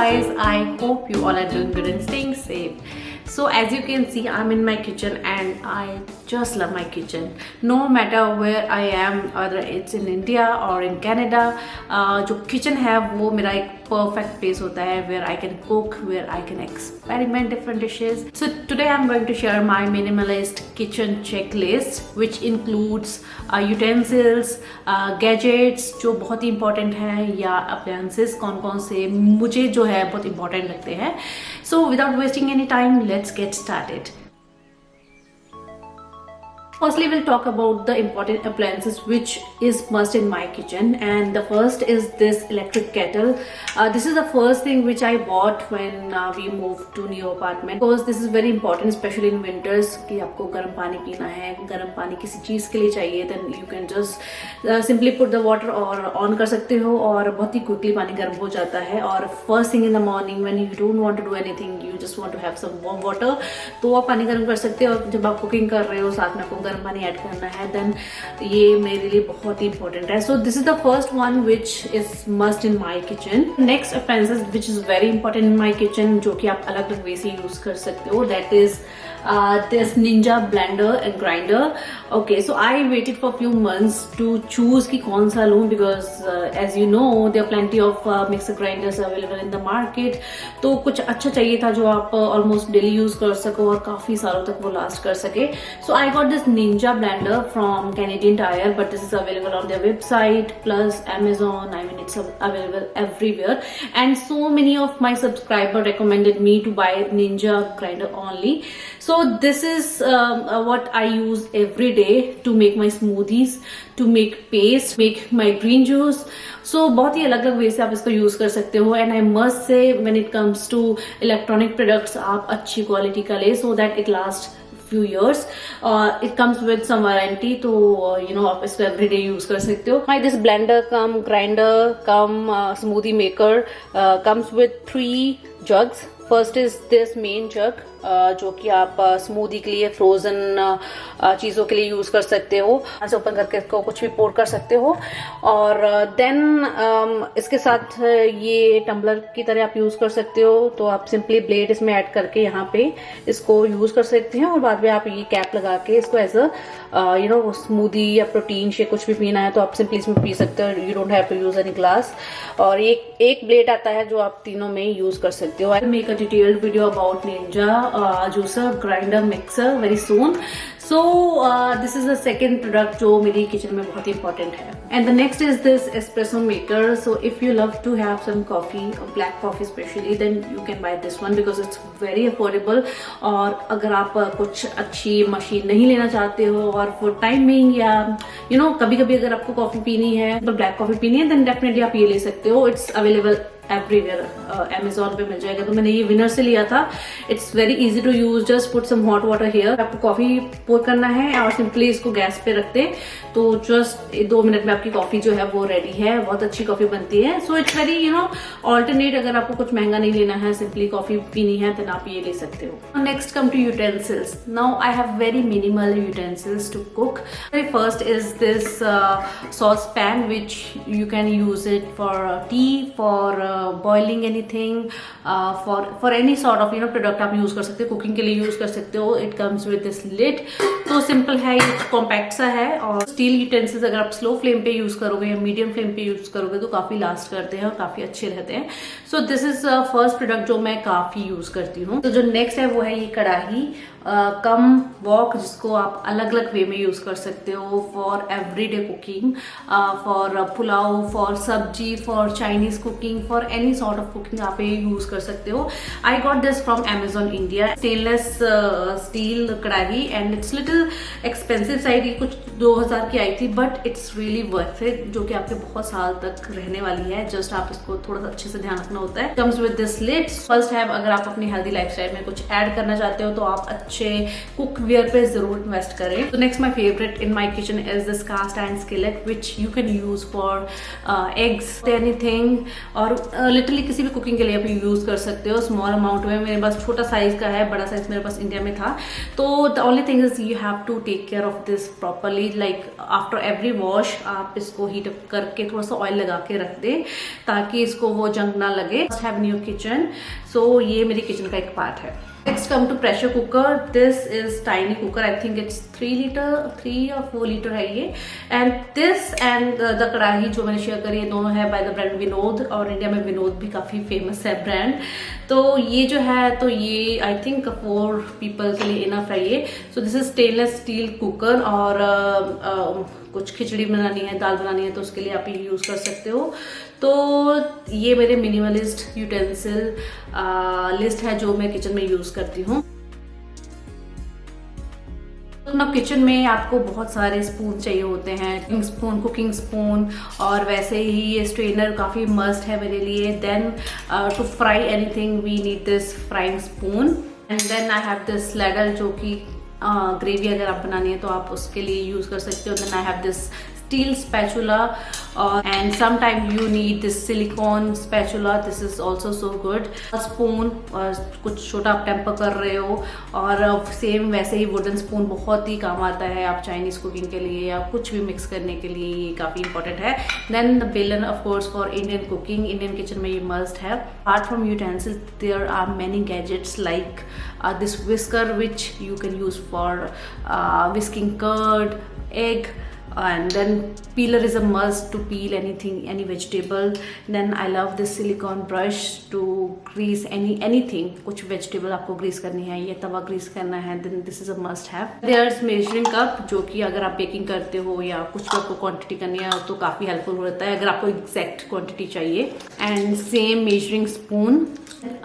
guys, I hope you all are doing good and staying safe. So as you can see, I'm in my kitchen and I just love my kitchen. No matter where I am, whether it's in India or in Canada, जो kitchen है वो मेरा एक perfect place होता है where I can cook, where I can experiment different dishes. So today I'm going to share my minimalist kitchen checklist, which includes utensils, gadgets जो बहुत ही important है, या appliances कौन कौन से मुझे जो है बहुत important लगते हैं. So without wasting any time, let's get started. Firstly, we'll talk about the important appliances which is must in my kitchen, and the first is this electric kettle. This is the first thing which I bought when we moved to new apartment, because this is very important, especially in winters कि आपको गर्म पानी पीना है, गर्म पानी किसी चीज़ के लिए चाहिए, then you can just simply put the water और on कर सकते हो और बहुत ही quickly पानी गर्म हो जाता है. और first thing in the morning when you don't want to do anything, you just want to have some warm water, तो आप पानी गर्म कर सकते हो. और जब आप कुकिंग कर रहे हो साथ में आपको गर्म पानी ऐड करना है, देन ये मेरे लिए बहुत ही इंपॉर्टेंट है. So this is the first one which is must in my kitchen. Next appliances which is very important in my kitchen, जो कि आप अलग अलग वे से यूज कर सकते हो, that is this Ninja blender and grinder. Okay, so I waited for a few months to choose कि कौन सा लूँ, because as you know there are plenty of mixer grinders available in the market. तो कुछ अच्छा चाहिए था जो आप almost daily use कर सको और काफी सालों तक वो last कर सके. So I got this Ninja blender from Canadian Tire, but this is available on their website plus Amazon. I mean it's available everywhere, and so many of my subscribers recommended me to buy Ninja grinder only. So this is what I use every day to make my smoothies, to make paste, make my green juice. So बहुत ही अलग अलग वे से आप इसको use कर सकते हो. And I must say when it comes to electronic products, आप अच्छी क्वालिटी का ले, so that it lasts few years. It comes with some warranty, तो you know आप इसको everyday use कर सकते हो. This blender cum grinder cum smoothie maker comes with 3 jugs. First is this main jug, जो कि आप स्मूदी के लिए, फ्रोजन चीज़ों के लिए यूज़ कर सकते हो. ऐसे ओपन करके इसको कुछ भी पोर कर सकते हो. और देन इसके साथ ये टम्बलर की तरह आप यूज़ कर सकते हो. तो आप सिंपली ब्लेड इसमें ऐड करके यहाँ पे इसको यूज़ कर सकते हैं, और बाद में आप ये कैप लगा के इसको as a you know smoothie या प्रोटीन शेक कुछ भी पीना है तो आप सिंपली इसमें पी सकते हो. You don't have to use any glass. और एक ब्लेड आता है जो आप तीनों में यूज कर सकते हो. I make a detailed video about Ninja juicer, grinder, mixer very soon. So this is the second product जो मेरी किचन में बहुत ही important है. And the next is this espresso maker. So if you love to have some coffee, black coffee especially, then you can buy this one because it's very affordable. और अगर आप कुछ अच्छी मशीन नहीं लेना चाहते हो और for timing या you know कभी कभी अगर आपको कॉफी पीनी है, तो ब्लैक कॉफी पीनी है, then definitely आप ये ले सकते हो. It's available everywhere. Amazon पे मिल जाएगा. तो मैंने ये विनर से लिया था. It's very easy to use. Just put some hot water here. आपको कॉफी पोर करना है और सिंपली इसको गैस पे रखते हैं, तो जस्ट 2 मिनट में आपकी कॉफी जो है वो रेडी है. बहुत अच्छी कॉफी बनती है. So it's very you know alternate. अगर आपको कुछ महंगा नहीं लेना है, सिंपली कॉफी पीनी है, तो आप ये ले सकते हो. Next come to utensils. Now I have very minimal utensils to cook. Very first is this sauce pan which you can use it for tea, for boiling anything, for any sort of you know product आप use कर सकते हो. Cooking के लिए use कर सकते हो. It comes with this lid. तो सिंपल है, ये कॉम्पैक्ट सा है. और स्टील यूटेंसिल्स अगर आप स्लो फ्लेम पे यूज करोगे या मीडियम फ्लेम पे यूज करोगे तो काफी लास्ट करते हैं और काफी अच्छे रहते हैं. So this is first product जो मैं काफी यूज करती हूँ. तो जो नेक्स्ट है वो है ये कढ़ाई कम वॉक, जिसको आप अलग अलग वे में यूज कर सकते हो for everyday cooking, for pulao, for sabzi, for Chinese cooking, for any sort of cooking आप ये यूज कर सकते हो. I got this from Amazon India. Stainless steel kadai and it's little expensive side. ये कुछ 2000 की आई थी, but it's really worth it, जो कि आपके बहुत साल तक रहने वाली है. जस्ट आप इसको थोड़ा सा अच्छे से ध्यान रखना होता है. Comes with this lid. First है, अगर आप अपनी हेल्दी लाइफस्टाइल में कुछ ऐड करना चाहते हो तो आप अच्छे कुकवेयर पे जरूर इन्वेस्ट करें. तो next my favourite in my kitchen is this cast iron skillet, which you can use for eggs, anything. और लिटरली किसी भी कुकिंग के लिए आप यूज़ कर सकते हो स्मॉल अमाउंट में। मेरे पास छोटा साइज़ का है, बड़ा साइज़ मेरे पास इंडिया में था। तो the only thing is you have to take care of this properly, like after every wash आप इसको हीट अप करके थोड़ा सा ऑयल लगा के रख दें ताकि इसको वो जंग ना लगे। हैव न्यू किचन, सो ये मेरी किचन का एक पार्ट है। Next come to pressure cooker. This is tiny cooker. I think it's 3 or 4 liter है ये। And this and the कढ़ाई जो मैंने शेयर करी है दोनों है by the brand विनोद, और इंडिया में विनोद भी काफ़ी फेमस है ब्रांड। तो ये जो है तो ये I think 4 people के लिए इनफ है ये। So this is stainless steel cooker, और कुछ खिचड़ी बनानी है, दाल बनानी है तो उसके लिए आप ये यूज़ कर सकते हो। तो ये मेरे मिनिमलिस्ट यूटेंसिल लिस्ट है जो मैं किचन में यूज़ करती हूँ। तो किचन में आपको बहुत सारे स्पून चाहिए होते हैं, स्पून, कुकिंग स्पून, और वैसे ही ये स्ट्रेनर काफ़ी मस्ट है मेरे लिए। Then to fry anything we need this frying spoon, and then I have this ladle जो कि ग्रेवी अगर आप बनानी है तो आप उसके लिए यूज़ कर सकते हो। Then I have this steel spatula, and sometime you need this silicone spatula, this is also so good. Spoon, कुछ छोटा आप टेम्पर कर रहे हो, और सेम वैसे ही वुडन स्पून बहुत ही काम आता है आप चाइनीज कुकिंग के लिए या कुछ भी मिक्स करने के लिए, ये काफ़ी इंपॉर्टेंट है। Then the belan of course for Indian cooking, Indian kitchen में ये मस्ट है। Apart from utensils there are many gadgets like this whisker which you can use for whisking curd, egg, and then peeler is a must to peel anything, any vegetable. Then I love this silicone brush to grease anything, कुछ vegetable आपको grease करनी है, ये तवा grease करना है, then this is a must have. There's measuring cup जो कि अगर आप बेकिंग करते हो या कुछ भी आपको क्वांटिटी करनी है तो काफ़ी हेल्पफुल होता है अगर आपको एग्जैक्ट क्वांटिटी चाहिए। And same measuring spoon,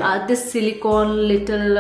this silicon little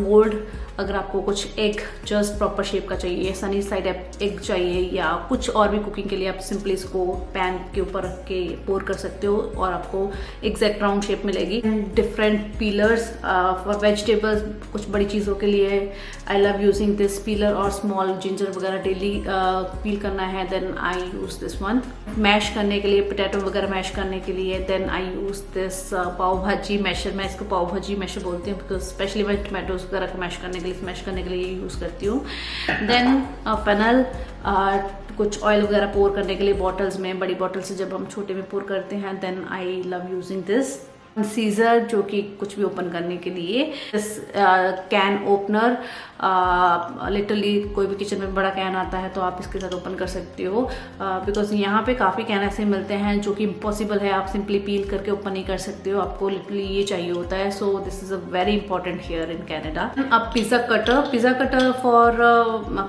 mould अगर आपको कुछ एग जस्ट प्रॉपर शेप का चाहिए, सनी साइड एग चाहिए, या कुछ और भी कुकिंग के लिए आप सिंपली इसको पैन के ऊपर रख के पोर कर सकते हो और आपको एग्जैक्ट राउंड शेप मिलेगी। डिफरेंट पीलर्स फॉर वेजिटेबल्स, कुछ बड़ी चीज़ों के लिए I love using this peeler, और स्मॉल जिंजर वगैरह डेली पील करना है then I use this one. Mash करने के लिए, पोटैटो वगैरह मैश करने के लिए then I use this pav bhaji masher. मैं इसको पाव भाजी मैशर बोलती हूँ बिकॉज स्पेशली मैं टोमेटोज वगैरह को मैश करने के लिए, स्मैश करने के लिए यूज़ करती हूँ। देन फनल, कुछ ऑयल वगैरह पोर करने के लिए बॉटल्स में, बड़ी बॉटल से जब हम छोटे में पोर करते हैं। Then I love using this scissor जो कि कुछ भी ओपन करने के लिए। दिस कैन ओपनर, लिटरली कोई भी किचन में बड़ा कैन आता है तो आप इसके साथ ओपन कर सकते हो, बिकॉज यहाँ पे काफ़ी कैन ऐसे मिलते हैं जो कि इम्पॉसिबल है, आप सिंपली पील करके ओपन नहीं कर सकते हो, आपको लिटरली ये चाहिए होता है। So this is a very important here in Canada. अब pizza cutter for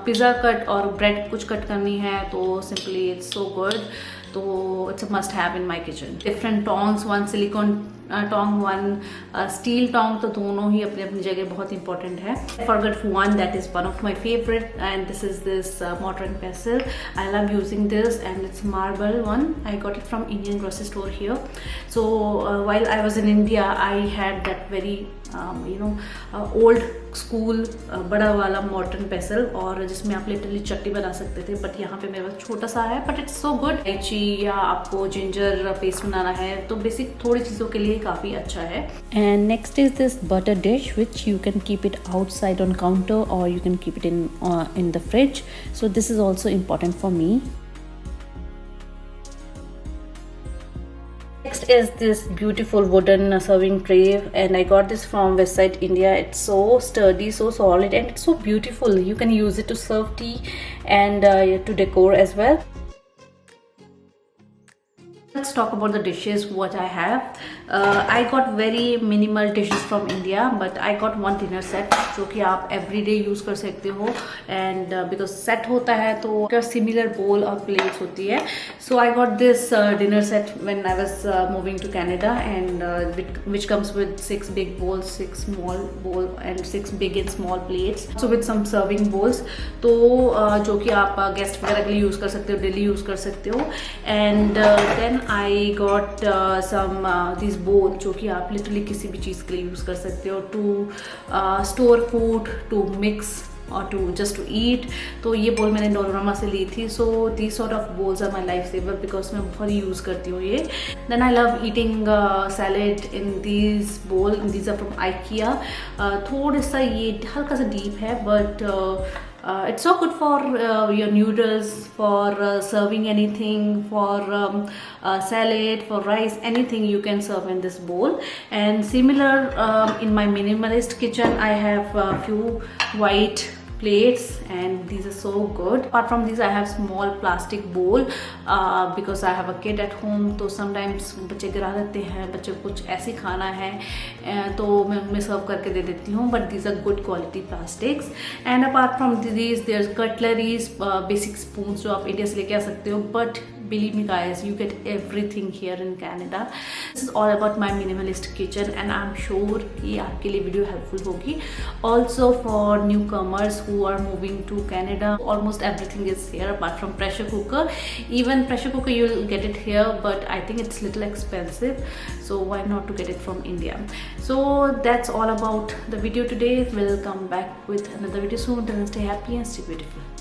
pizza cut और ब्रेड कुछ कट करनी है तो सिंपली इट्स सो गुड, तो it's a must have in my kitchen. Different tongs, one silicone tong, one steel tong, तो दोनों ही अपनी अपनी जगह बहुत इंपॉर्टेंट है। Forget one that is one of my favourite, and this is this mortar and pestle. I love using this, and it's marble one. I got it from Indian grocery store here. So while I was in India, I had that very old school बड़ा वाला mortar and pestle, और जिसमें आप literally चटनी बना सकते थे, but यहाँ पे मेरे पास छोटा सा है, बट इट्स सो गुड। इलायची या आपको जिंजर पेस्ट बनाना है तो बेसिक थोड़ी चीज़ों के लिए काफ़ी अच्छा है। And next is this butter dish, which you can keep it outside on counter or you can keep it in the fridge. So this is also important for me. Next is this beautiful wooden serving tray, and I got this from Westside India. It's so sturdy, so solid, and it's so beautiful. You can use it to serve tea and to decor as well. Let's talk about the dishes what I have. I got very minimal dishes from India, but I got one dinner set जो कि आप everyday use कर सकते हो, and because set होता है तो क्या similar bowl और plates होती है. So I got this dinner set when I was moving to Canada, and which comes with 6 big bowls, 6 small bowl, and 6 big and small plates. So with some serving bowls, तो जो कि आप guest वगैरह के लिए use कर सकते हो, daily use कर सकते हो. And then I got some these bowls जो कि आप literally किसी भी चीज़ के लिए यूज़ कर सकते हो, to store food, to mix or to just to eat. तो ये bowl मैंने Dollarama से ली थी. So these sort of bowls are my lifesaver because मैं बहुत यूज़ करती हूँ ये. Then I love eating salad in these bowl. These are from IKEA. थोड़ा सा ये हल्का सा deep है, but it's so good for your noodles, for serving anything, for salad, for rice, anything you can serve in this bowl. And similar in my minimalist kitchen, I have a few white plates, and these are so good. Apart from these, I have small plastic bowl because I have a kid at home. तो sometimes बच्चे गिरा देते हैं, बच्चे को कुछ ऐसे खाना है तो मैं उनमें सर्व करके दे देती हूँ. But these are good quality plastics. And apart from these, there's cutleries, basic spoons जो आप इंडिया से लेके आ सकते हो. But believe me guys, you get everything here in Canada. This is all about my minimalist kitchen, and I'm sure ये आपके लिए video helpful होगी. Also for newcomers who are moving to Canada, almost everything is here apart from pressure cooker. Even pressure cooker you'll get it here, but I think it's little expensive, so why not to get it from India. So that's all about the video today. We'll come back with another video soon. Then stay happy and stay beautiful.